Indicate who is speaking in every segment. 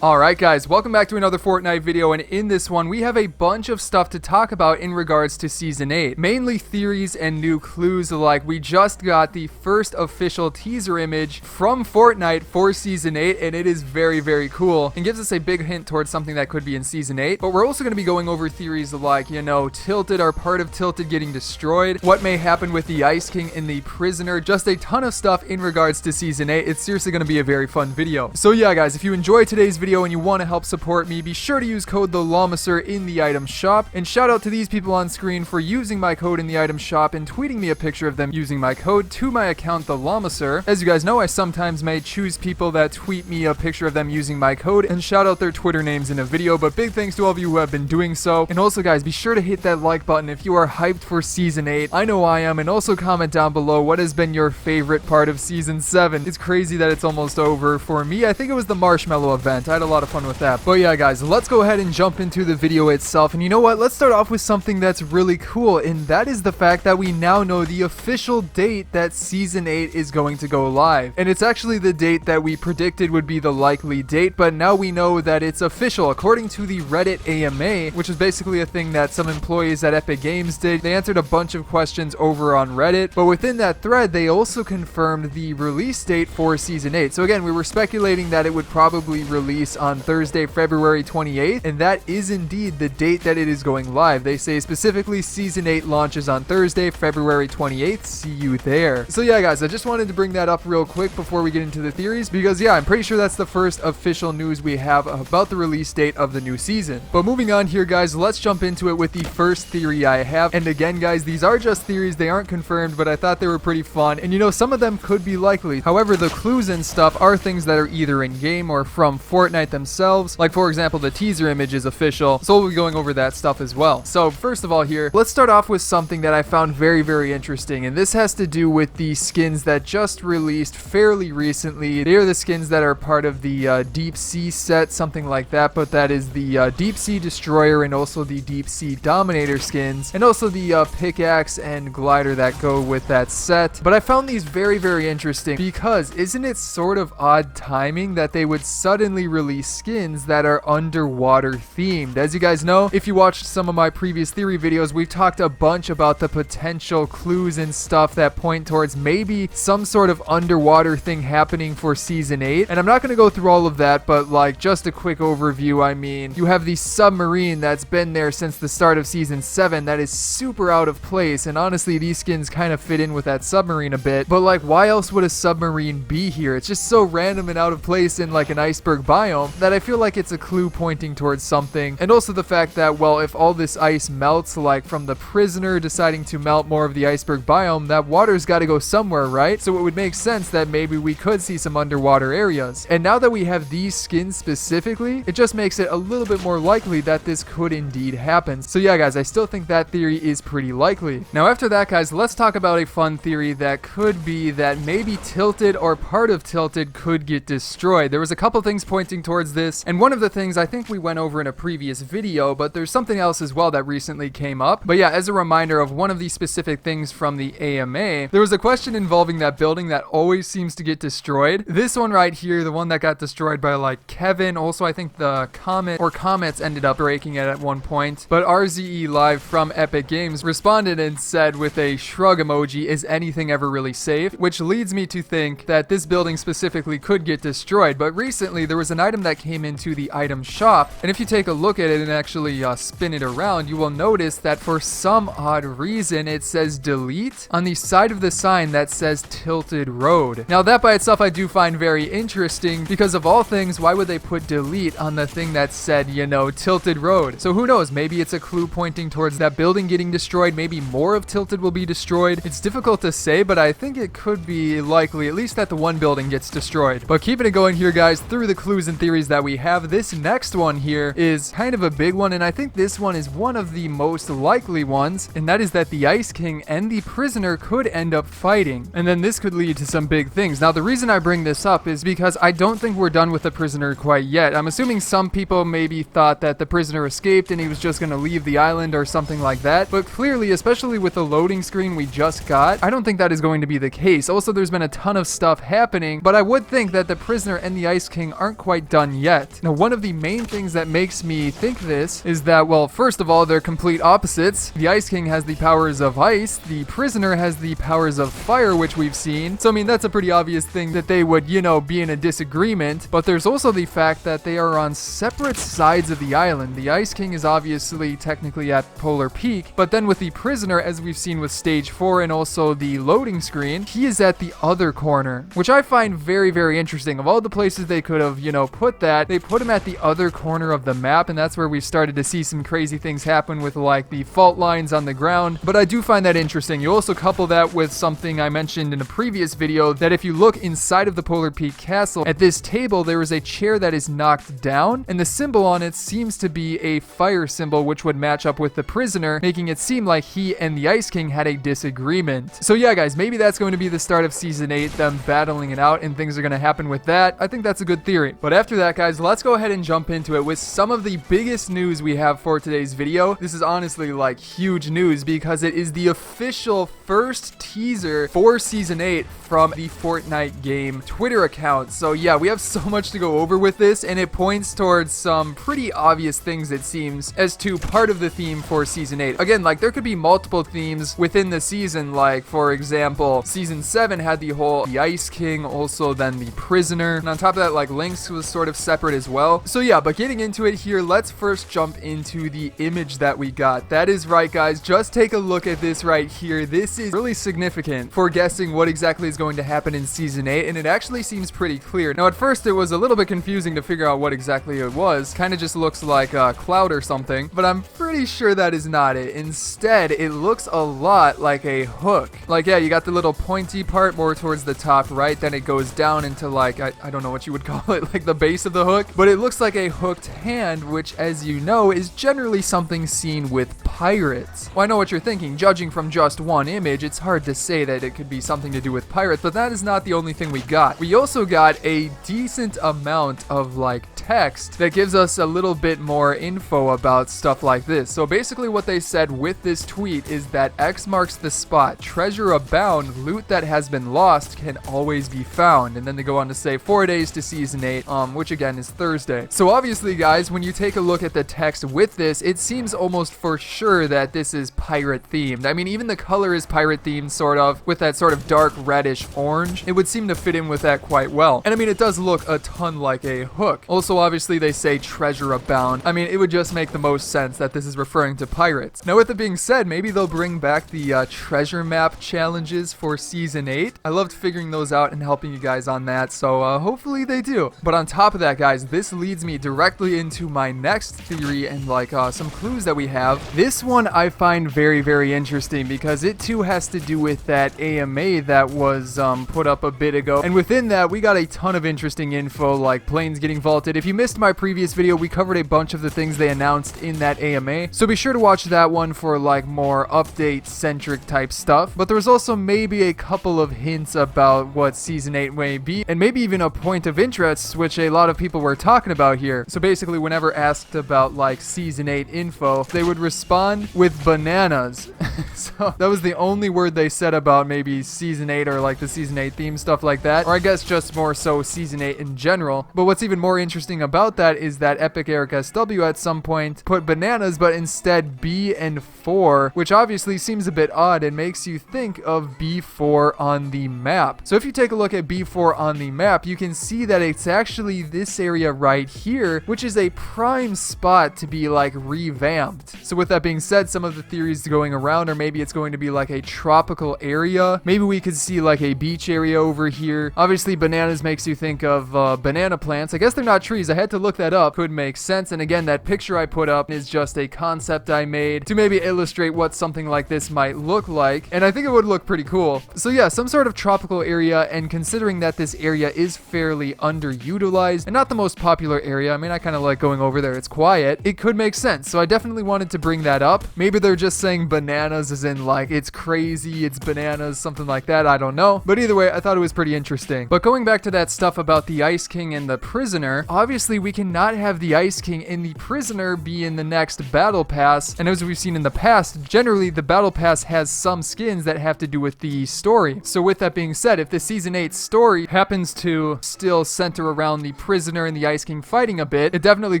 Speaker 1: Alright guys, welcome back to another Fortnite video, and in this one we have a bunch of stuff to talk about in regards to Season 8. Mainly theories and new clues, like we just got the first official teaser image from Fortnite for Season 8, and it is very cool and gives us a big hint towards something that could be in Season 8. But we're also going to be going over theories like, you know, Tilted or part of Tilted getting destroyed, what may happen with the Ice King and the Prisoner, just a ton of stuff in regards to Season 8. It's seriously going to be a very fun video. So yeah guys, if you enjoyed today's video and you want to help support me, be sure to use code TheLlamaSir in the item shop. And shout out to these people on screen for using my code in the item shop and tweeting me a picture of them using my code to my account TheLlamaSir. As you guys know, I sometimes may choose people that tweet me a picture of them using my code and shout out their Twitter names in a video, but big thanks to all of you who have been doing so. And also guys, be sure to hit that like button if you are hyped for Season 8. I know I am. And also comment down below what has been your favorite part of Season 7. It's crazy that it's almost over. For me, I think it was the marshmallow event. I had a lot of fun with that. But yeah guys, let's go ahead and jump into the video itself. And you know what, let's start off with something that's really cool, and that is the fact that we now know the official date that Season 8 is going to go live. And it's actually the date that we predicted would be the likely date, but now we know that it's official. According to the Reddit AMA, which is basically a thing that some employees at Epic Games did, they answered a bunch of questions over on Reddit, but within that thread they also confirmed the release date for Season 8. So again, we were speculating that it would probably release on Thursday, February 28th, and that is indeed the date that it is going live. They say specifically Season 8 launches on Thursday, February 28th. See you there. So yeah guys, I just wanted to bring that up real quick before we get into the theories, because yeah, I'm pretty sure that's the first official news we have about the release date of the new season. But moving on here guys, let's jump into it with the first theory I have. And again guys, these are just theories, they aren't confirmed, but I thought they were pretty fun, and you know, some of them could be likely. However, the clues and stuff are things that are either in game or from Fortnite themselves. Like for example, the teaser image is official, so we'll be going over that stuff as well. So first of all here, let's start off with something that I found very interesting, and this has to do with the skins that just released fairly recently. They are the skins that are part of the Deep Sea set, something like that, but that is the Deep Sea Destroyer and also the Deep Sea Dominator skins, and also the pickaxe and glider that go with that set. But I found these very interesting, because isn't it sort of odd timing that they would suddenly release skins that are underwater themed? As you guys know, if you watched some of my previous theory videos, we've talked a bunch about the potential clues and stuff that point towards maybe some sort of underwater thing happening for Season 8. And I'm not going to go through all of that, but like just a quick overview. I mean, you have the submarine that's been there since the start of Season 7 that is super out of place, and honestly these skins kind of fit in with that submarine a bit, but like why else would a submarine be here? It's just so random and out of place in like an iceberg biome that I feel like it's a clue pointing towards something. And also the fact that, well, if all this ice melts, like from the Prisoner deciding to melt more of the iceberg biome, that water's got to go somewhere, right? So it would make sense that maybe we could see some underwater areas. And now that we have these skins specifically, it just makes it a little bit more likely that this could indeed happen. So yeah guys, I still think that theory is pretty likely. Now after that guys, let's talk about a fun theory that could be that maybe Tilted or part of Tilted could get destroyed. There was a couple things pointing towards this, and one of the things I think we went over in a previous video, but there's something else as well that recently came up. But yeah, as a reminder of one of these specific things from the AMA, there was a question involving that building that always seems to get destroyed. This one right here, the one that got destroyed by like Kevin, also I think the comments ended up breaking it at one point, but RZE Live from Epic Games responded and said with a shrug emoji, "Is anything ever really safe?" Which leads me to think that this building specifically could get destroyed. But recently there was an item that came into the item shop, and if you take a look at it and actually spin it around, you will notice that for some odd reason it says delete on the side of the sign that says Tilted Road. Now that by itself I do find very interesting, because of all things, why would they put delete on the thing that said, you know, Tilted Road? So who knows, maybe it's a clue pointing towards that building getting destroyed, maybe more of Tilted will be destroyed. It's difficult to say, but I think it could be likely at least that the one building gets destroyed. But keeping it going here guys, through the clues and theories that we have, this next one here is kind of a big one, and I think this one is one of the most likely ones, and that is that the Ice King and the Prisoner could end up fighting, and then this could lead to some big things. Now the reason I bring this up is because I don't think we're done with the Prisoner quite yet. I'm assuming some people maybe thought that the Prisoner escaped and he was just going to leave the island or something like that, but clearly, especially with the loading screen we just got, I don't think that is going to be the case. Also, there's been a ton of stuff happening, but I would think that the Prisoner and the Ice King aren't quite not done yet. Now, one of the main things that makes me think this is that, well, first of all, they're complete opposites. The Ice King has the powers of ice. The prisoner has the powers of fire, which we've seen. So, I mean, that's a pretty obvious thing that they would, you know, be in a disagreement. But there's also the fact that they are on separate sides of the island. The Ice King is obviously technically at Polar Peak, but then with the prisoner, as we've seen with stage 4 and also the loading screen, he is at the other corner, which I find very, very interesting. Of all the places they could have, you know, put that, they put him at the other corner of the map, and that's where we started to see some crazy things happen with like the fault lines on the ground. But I do find that interesting. You also couple that with something I mentioned in a previous video, that if you look inside of the Polar Peak Castle, at this table there is a chair that is knocked down, and the symbol on it seems to be a fire symbol, which would match up with the prisoner, making it seem like he and the Ice King had a disagreement. So yeah, guys, maybe that's going to be the start of Season 8, them battling it out, and things are going to happen with that. I think that's a good theory. But after that, guys, let's go ahead and jump into it with some of the biggest news we have for today's video. This is honestly like huge news because it is the official first teaser for Season 8 from the Fortnite game Twitter account. So yeah, we have so much to go over with this, and it points towards some pretty obvious things, it seems, as to part of the theme for Season 8. Again, like, there could be multiple themes within the season, like, for example, Season 7 had the whole the Ice King, also then the prisoner, and on top of that, like, Lynx was sort of separate as well. So yeah, but getting into it here, let's first jump into the image that we got. That is right, guys, just take a look at this right here. This is really significant for guessing what exactly is going to happen in Season 8, and it actually seems pretty clear. Now, at first, it was a little bit confusing to figure out what exactly it was. Kind of just looks like a cloud or something, but I'm pretty sure that is not it. Instead, it looks a lot like a hook. Like, yeah, you got the little pointy part more towards the top right, then it goes down into, like, I don't know what you would call it, like the base of the hook, but it looks like a hooked hand, which, as you know, is generally something seen with pirates. Well, I know what you're thinking. Judging from just one image, it's hard to say that it could be something to do with pirates, but that is not the only thing we got. We also got a decent amount of, like, text that gives us a little bit more info about stuff like this. So basically what they said with this tweet is that X marks the spot, treasure abound, loot that has been lost can always be found. And then they go on to say 4 days to Season 8, which again is Thursday. So obviously, guys, when you take a look at the text with this, it seems almost for sure that this is pirate themed. I mean, even the color is pirate themed, sort of, with that sort of dark reddish orange. It would seem to fit in with that quite well. And I mean, it does look a ton like a hook. Also, obviously, they say treasure abound. I mean, it would just make the most sense that this is referring to pirates. Now, with it being said, maybe they'll bring back the treasure map challenges for Season 8. I loved figuring those out and helping you guys on that, so hopefully they do. But on top of that, guys, this leads me directly into my next theory and, like, some clues that we have. This one I find very, very interesting because it too has to do with that AMA that was put up a bit ago. And within that, we got a ton of interesting info, like planes getting vaulted. If you missed my previous video, we covered a bunch of the things they announced in that AMA, so be sure to watch that one for, like, more update-centric type stuff. But there was also maybe a couple of hints about what Season 8 may be, and maybe even a point of interest, which a lot of people were talking about here. So basically, whenever asked about, like, Season 8 info, they would respond with bananas. So that was the only word they said about maybe Season 8 or, like, the Season 8 theme, stuff like that, or I guess just more so Season 8 in general. But what's even more interesting about that is that Epic Eric SW at some point put bananas, but instead B and 4, which obviously seems a bit odd and makes you think of B4 on the map. So if you take a look at B4 on the map, you can see that it's actually this area right here, which is a prime spot to be, like, revamped. So with that being said, some of the theories going around are maybe it's going to be like a tropical area. Maybe we could see like a beach area over here. Obviously, bananas makes you think of banana plants. I guess they're not trees. I had to look that up. Could make sense. And again, that picture I put up is just a concept I made to maybe illustrate what something like this might look like. And I think it would look pretty cool. So yeah, some sort of tropical area, and considering that this area is fairly underutilized and not the most popular area, I mean, I kind of like going over there. It's quiet. It could make sense. So I definitely wanted to bring that up. Maybe they're just saying bananas as in, like, it's crazy, it's bananas, something like that. I don't know. But either way, I thought it was pretty interesting. But going back to that stuff about the Ice King and the prisoner, obviously we cannot have the Ice King and the prisoner be in the next battle pass. And as we've seen in the past, generally the battle pass has some skins that have to do with the story. So with that being said, if the Season 8 story happens to still center around the prisoner and the Ice King fighting a bit. It definitely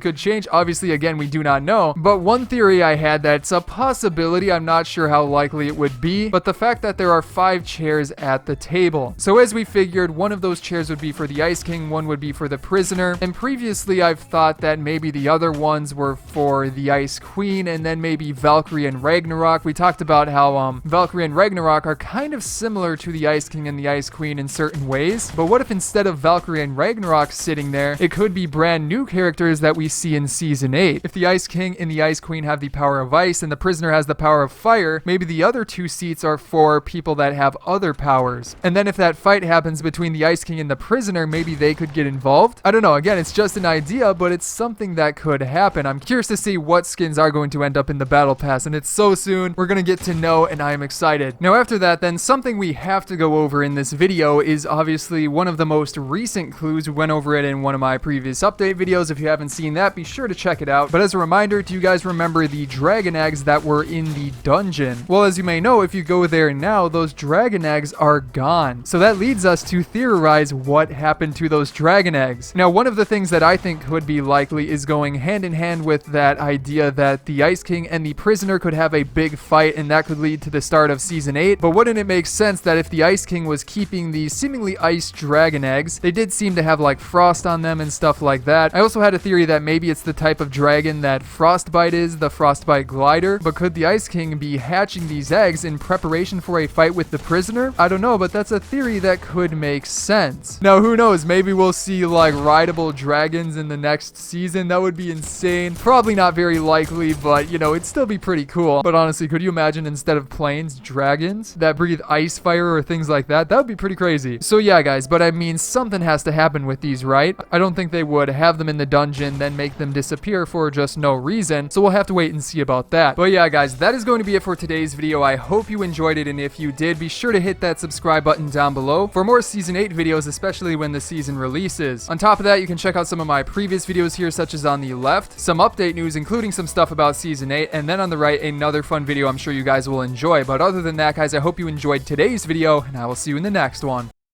Speaker 1: could change. Obviously, again, we do not know. But one theory I had that's a possibility, I'm not sure how likely it would be, but the fact that there are 5 chairs at the table. So as we figured, one of those chairs would be for the Ice King, one would be for the prisoner, and previously I've thought that maybe the other ones were for the Ice Queen, and then maybe Valkyrie and Ragnarok. We talked about how Valkyrie and Ragnarok are kind of similar to the Ice King and the Ice Queen in certain ways, but what if instead of Valkyrie and Ragnarok sitting there, it could be brand new characters that we see in Season 8. If the Ice King and the Ice Queen have the power of ice and the prisoner has the power of fire, maybe the other 2 seats are for people that have other powers. And then if that fight happens between the Ice King and the prisoner, maybe they could get involved. I don't know, again, it's just an idea, but it's something that could happen. I'm curious to see what skins are going to end up in the battle pass, and it's so soon. We're gonna get to know, and I am excited. Now after that, then something we have to go over in this video is obviously one of the most recent clues. We went over it in one of my previous update videos. If you haven't seen that, be sure to check it out. But as a reminder, do you guys remember the dragon eggs that were in the dungeon? Well, as you may know, if you go there now, those dragon eggs are gone. So that leads us to theorize what happened to those dragon eggs. Now, one of the things that I think could be likely is going hand in hand with that idea that the Ice King and the prisoner could have a big fight, and that could lead to the start of Season 8. But wouldn't it make sense that if the Ice King was keeping the seemingly ice dragon eggs, they did seem to have like frost on them and stuff like that. I also had a theory that maybe it's the type of dragon that Frostbite is, the Frostbite glider. But could the Ice King be hatching these eggs in preparation for a fight with the prisoner? I don't know, but that's a theory that could make sense. Now, who knows? Maybe we'll see like rideable dragons in the next season. That would be insane. Probably not very likely, but you know, it'd still be pretty cool. But honestly, could you imagine instead of planes, dragons that breathe ice fire or things like that? That would be pretty crazy. So yeah, guys, but I mean, something has to happen with these, right? I don't think they would have them in the dungeon, then make them disappear for just no reason. So we'll have to wait and see about that. But yeah, guys, that is going to be it for today's video. I hope you enjoyed it, and if you did, be sure to hit that subscribe button down below for more Season 8 videos, especially when the season releases. On top of that, you can check out some of my previous videos here, such as on the left, some update news, including some stuff about Season 8, and then on the right, another fun video I'm sure you guys will enjoy. But other than that, guys, I hope you enjoyed today's video, and I will see you in the next one.